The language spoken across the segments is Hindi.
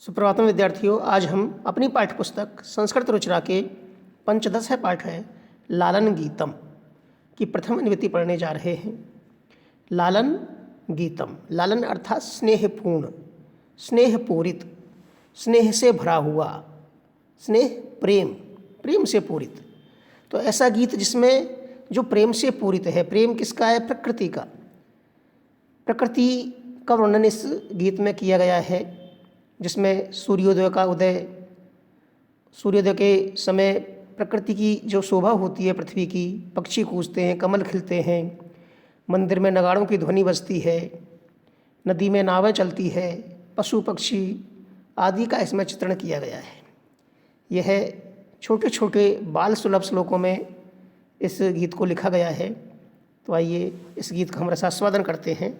सुप्रभातम विद्यार्थियों। आज हम अपनी पाठ्यपुस्तक संस्कृत रुचिरा के पंचदश पाठ है लालन गीतम की प्रथम अनुवृत्ति पढ़ने जा रहे हैं। लालन गीतम, लालन अर्थात स्नेहपूर्ण, स्नेहपूरित, स्नेह से भरा हुआ, स्नेह प्रेम, प्रेम से पूरित। तो ऐसा गीत जिसमें जो प्रेम से पूरित है। प्रेम किसका है? प्रकृति का। प्रकृति का वर्णन इस गीत में किया गया है, जिसमें सूर्योदय का उदय, सूर्योदय के समय प्रकृति की जो शोभा होती है पृथ्वी की, पक्षी कूजते हैं, कमल खिलते हैं, मंदिर में नगाड़ों की ध्वनि बजती है, नदी में नावें चलती है, पशु पक्षी आदि का इसमें चित्रण किया गया है। यह छोटे छोटे बाल सुलभ श्लोकों में इस गीत को लिखा गया है। तो आइए इस गीत का हम रसास्वादन करते हैं।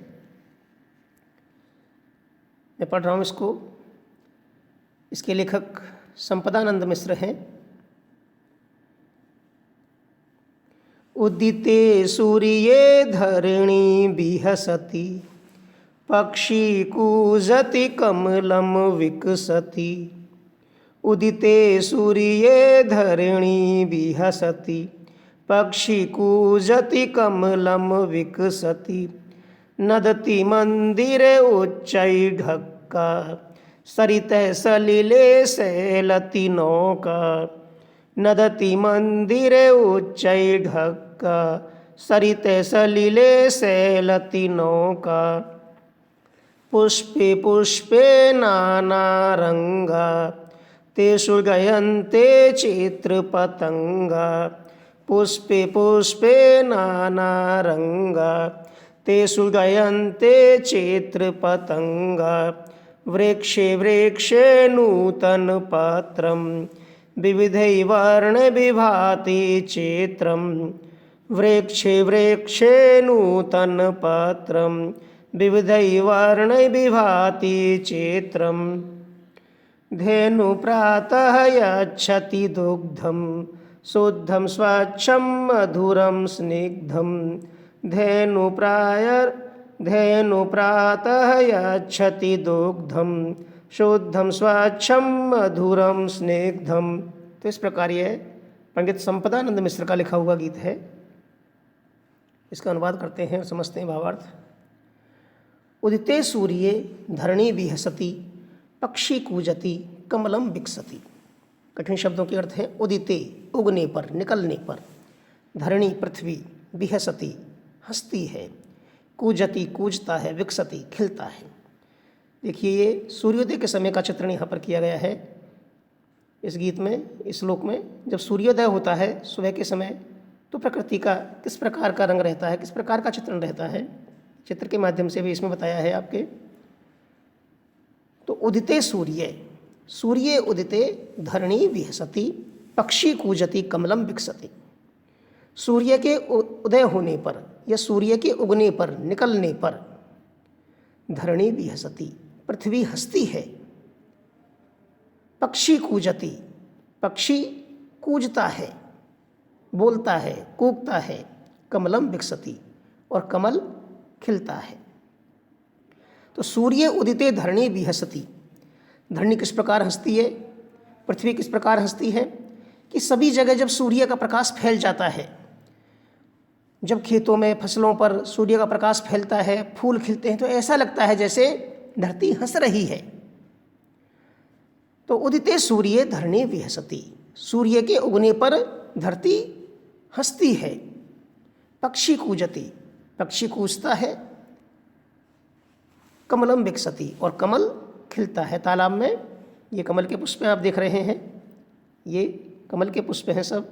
मैं पढ़ रहा हूँ इसको। इसके लेखक संपदानंद मिश्र हैं। उदिते सूर्ये धरणी विहसति, पक्षी कूजति कमलं विकसति। उदिते सूर्ये धरणी विहसति, पक्षी कूजति कमलं विकसति। नदति मंदिरे उच्चैढक्का, सरितः सलिले सैलति नौका। नदति मंदिरे उच्चैढक्का, सरितः सलिले सैलति नौका। पुष्पे पुष्पे नानारंगा, तेषु गयन्ते चित्रपतंगा। पुष्पे पुष्पे नानारंगा, तेषु गयन्ते चित्रपतंगा। वृक्षे वृक्षे नूतनपत्रं, विविधैः वर्णैः विभाति चित्रम्। वृक्षे वृक्षे नूतनपत्रं, विविधैः वर्णैः विभाति चित्रम्। धेनु प्रातः यच्छति दुग्धं, शुद्धं स्वच्छं मधुरं स्निग्धं। धेनु प्रातः यच्छति दुग्धं, शुद्धं स्वच्छं मधुरं स्निग्धं। तो इस प्रकार यह पंडित संपदानंद मिश्र का लिखा हुआ गीत है। इसका अनुवाद करते हैं और समझते हैं भावार्थ। उदिते सूर्ये धरणी विहसति, पक्षी कूजति कमलम विकसति। कठिन शब्दों के अर्थ है। उदिते उगने पर, निकलने पर, धरणी पृथ्वी, विहसति हंसती है, कूजति कूजता है, विकसति खिलता है। देखिए ये सूर्योदय के समय का चित्रण यहाँ पर किया गया है इस गीत में, इस श्लोक में। जब सूर्योदय होता है सुबह के समय, तो प्रकृति का किस प्रकार का रंग रहता है, किस प्रकार का चित्रण रहता है, चित्र के माध्यम से भी इसमें बताया है आपके। तो उदिते सूर्य, सूर्य उदिते धरणी विहसति, पक्षी कूजति कमलम विकसति। सूर्य के उदय होने पर या सूर्य के उगने पर, निकलने पर धरणी विहसति, पृथ्वी हंसती है। पक्षी कूजति, पक्षी कूजता है, बोलता है, कूकता है। कमलम विकसति, और कमल खिलता है। तो सूर्य उदिते धरणी विहसति, धरणी किस प्रकार हंसती है, पृथ्वी किस प्रकार हंसती है कि सभी जगह जब सूर्य का प्रकाश फैल जाता है, जब खेतों में फसलों पर सूर्य का प्रकाश फैलता है, फूल खिलते हैं, तो ऐसा लगता है जैसे धरती हंस रही है। तो उदिते सूर्य धरणी विहसति, सूर्य के उगने पर धरती हंसती है। पक्षी कूजति, पक्षी कूजता है। कमलम विकसति, और कमल खिलता है। तालाब में ये कमल के पुष्प आप देख रहे हैं, ये कमल के पुष्प हैं सब।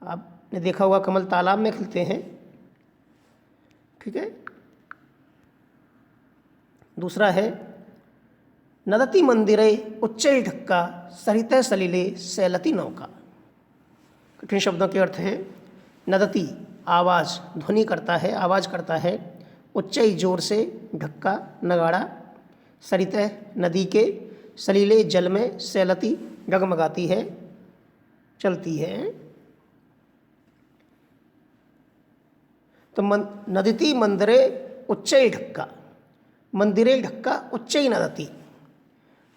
आपने देखा होगा कमल तालाब में खिलते हैं, ठीक है। दूसरा है नदति मंदिरे उच्चैढक्का, सरितः सलिले सैलति नौका। कठिन शब्दों के अर्थ हैं। नदति आवाज़, ध्वनि करता है, आवाज़ करता है। उच्चई जोर से, ढक्का नगाड़ा। सरितः नदी के, सलीले जल में, सैलति डगमगाती है, चलती है। तो नदति मंदिरे उच्चई ढक्का, मंदिरे ढक्का उच्चई नदति।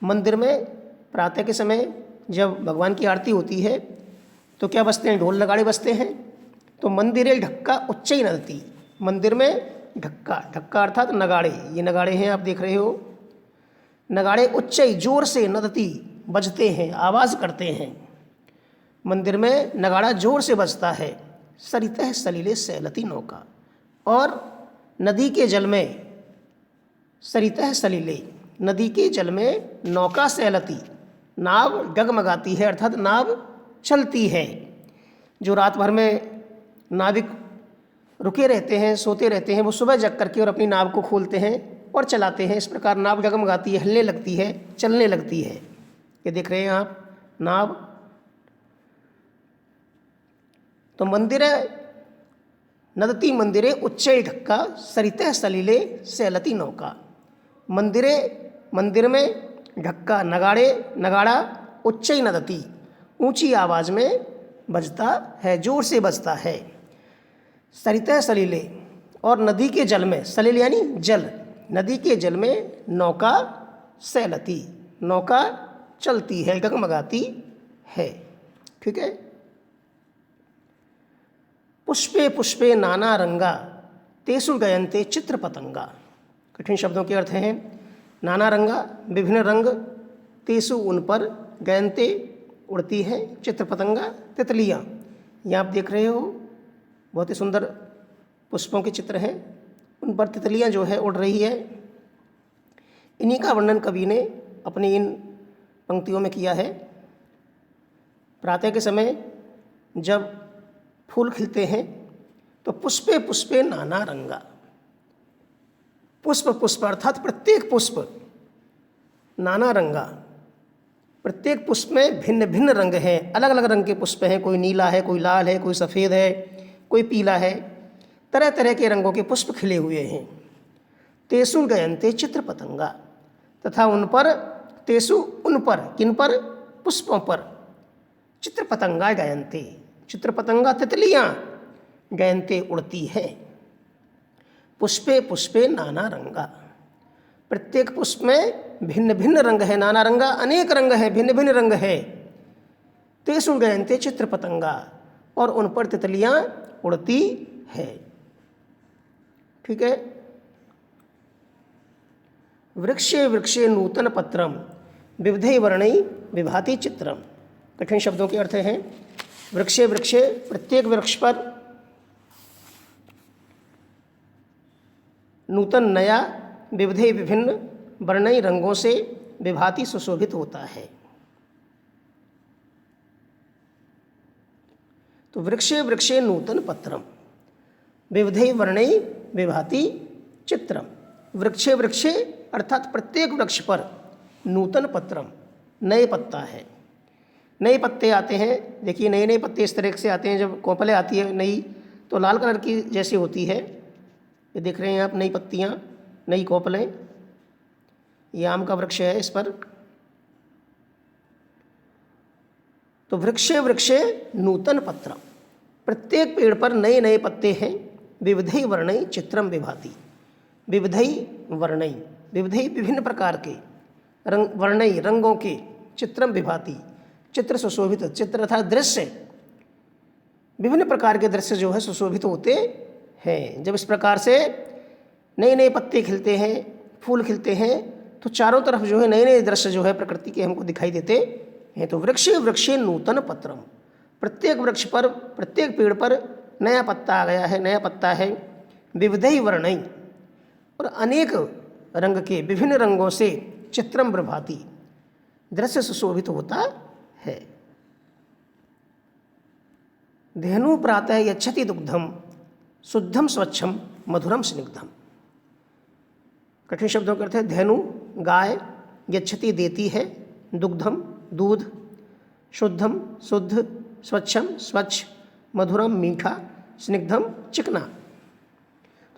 मंदिर में प्रातः के समय जब भगवान की आरती होती है तो क्या बजते हैं, ढोल नगाड़े बजते हैं। तो मंदिरे ढक्का उच्चई नदती, मंदिर में ढक्का, ढक्का अर्थात नगाड़े, ये नगाड़े हैं आप देख रहे हो, नगाड़े उच्चई जोर से नदती बजते हैं, आवाज़ करते हैं। मंदिर में नगाड़ा जोर से बजता है। सरितः सलिले सैलती नौका, और नदी के जल में, सरितः सलिले, नदी के जल में नौका सैलती, नाव डगमगाती है अर्थात नाव चलती है। जो रात भर में नाविक रुके रहते हैं, सोते रहते हैं, वो सुबह जग करके और अपनी नाव को खोलते हैं और चलाते हैं। इस प्रकार नाव डगमगाती है, हिलने लगती है, चलने लगती है। ये देख रहे हैं आप नाव। तो मंदिरे नदती मंदिरे उच्चई ढक्का सरितः सलिले सैलती नौका, मंदिरे, मंदिर में ढक्का नगाड़े, नगाड़ा उच्चई नदती, ऊंची आवाज़ में बजता है, जोर से बजता है। सरितः सलिले, और नदी के जल में, सलिल यानी जल, नदी के जल में नौका सैलती, नौका चलती है, डगमगाती है। ठीक है। पुष्पे पुष्पे नाना रंगा तेसु गयन्ते चित्र पतंगा, कठिन शब्दों के अर्थ हैं नाना रंगा, विभिन्न रंग, तेसु उन पर, गयन्ते उड़ती है, चित्र पतंगा तितलियाँ। यहाँ आप देख रहे हो बहुत ही सुंदर पुष्पों के चित्र हैं, उन पर तितलियाँ जो है उड़ रही है। इन्हीं का वर्णन कवि ने अपनी इन पंक्तियों में किया है। प्रातः के समय जब फूल खिलते हैं तो पुष्पे पुष्पे नाना रंगा, पुष्प पुष्प अर्थात प्रत्येक पुष्प, नाना रंगा, प्रत्येक पुष्प में भिन्न भिन्न रंग हैं, अलग अलग रंग के पुष्प हैं, कोई नीला है, कोई लाल है, कोई सफ़ेद है, कोई पीला है, तरह तरह के रंगों के पुष्प खिले हुए हैं। तेसु गयन्ते चित्र पतंगा, तथा उन पर, तेसु उन पर, किन पर, पुष्पों पर, चित्र पतंगा गयन्ते, चित्र पतंगा तितलियाँ, गयन्ते उड़ती है। पुष्पे पुष्पे नाना रंगा, प्रत्येक पुष्प में भिन्न भिन्न रंग है, नाना रंगा अनेक रंग है, भिन्न भिन्न रंग है। तेसु गयन्ते चित्र पतंगा, और उन पर तितलियाँ उड़ती है। ठीक है। वृक्षे वृक्षे नूतन पत्रम विविधै वर्णै विभाति चित्रम, कठिन शब्दों के अर्थ हैं वृक्षे वृक्षे, प्रत्येक वृक्ष पर, नूतन नया, विविधे विभिन्न, वर्णई रंगों से, विभाति सुशोभित होता है। तो वृक्षे वृक्षे नूतन पत्रम विविधे वर्णई विभाति चित्रम, वृक्षे वृक्षे अर्थात प्रत्येक वृक्ष पर, नूतन पत्रम नए पत्ता है, नए पत्ते आते हैं। देखिए नए नए पत्ते इस तरह से आते हैं, जब कोपलें आती है नई तो लाल कलर की जैसी होती है, ये देख रहे हैं आप नई पत्तियाँ, नई कोपलें। ये आम का वृक्ष है, इस पर। तो वृक्षे वृक्षे नूतन पत्रम, प्रत्येक पेड़ पर नए नए पत्ते हैं। विविधै वर्णै चित्रम विभाति, विविधै वर्णै, विविधै विभिन्न प्रकार के, रंग, वर्णै रंगों के, चित्रम विभाति चित्र सुशोभित, चित्र अर्थात दृश्य, विभिन्न प्रकार के दृश्य जो है सुशोभित होते हैं। जब इस प्रकार से नए नए पत्ते खिलते हैं, फूल खिलते हैं, तो चारों तरफ जो है नए नए दृश्य जो है प्रकृति के हमको दिखाई देते हैं। तो वृक्षे वृक्षे नूतन पत्रम, प्रत्येक वृक्ष पर, प्रत्येक पेड़ पर नया पत्ता आ गया है, नया पत्ता है। विविधै वर्णै, और अनेक रंग के, विभिन्न रंगों से, चित्रम प्रभाति दृश्य सुशोभित होता है। धेनु प्रातः यच्छति दुग्धम शुद्धम स्वच्छम मधुरम स्निग्धम, कठिन शब्दों के अर्थ है धेनु गाय, यच्छति देती है, दुग्धम दूध, शुद्धम शुद्ध, स्वच्छम स्वच्छ, मधुरम मीठा, स्निग्धम चिकना।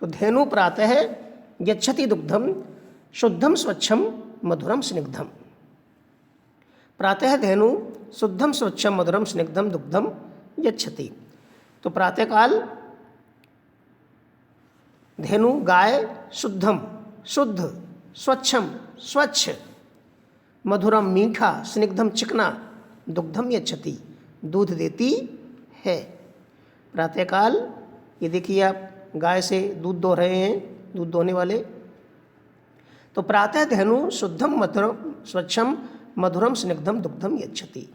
तो धेनु प्रातः यच्छति दुग्धम शुद्धम स्वच्छम मधुरम स्निग्धम, प्रातः धेनु शुद्धम स्वच्छम मधुरम स्निग्धम दुग्धम यच्छति। तो प्रातःकाल धेनु गाय शुद्धम शुद्ध, स्वच्छम स्वच्छ, मधुरम मीठा, स्निग्धम चिकना, दुग्धम यच्छति दूध देती है। प्रातःकाल ये देखिए आप गाय से दूध दो रहे हैं, दूध दोहने वाले। तो प्रातः धेनु शुद्धम मधुरम स्वच्छम मधुरम स्निग्धम दुग्धम यच्छति।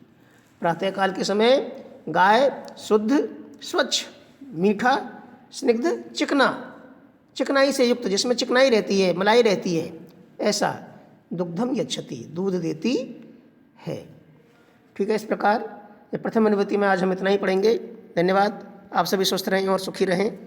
प्रातःकाल के समय गाय शुद्ध, स्वच्छ, मीठा, स्निग्ध, चिकना, चिकनाई से युक्त, जिसमें चिकनाई रहती है, मलाई रहती है, ऐसा दुग्धम यच्छति दूध देती है। ठीक है, इस प्रकार ये प्रथम अनुवृत्ति में आज हम इतना ही पढ़ेंगे। धन्यवाद। आप सभी स्वस्थ रहें और सुखी रहें।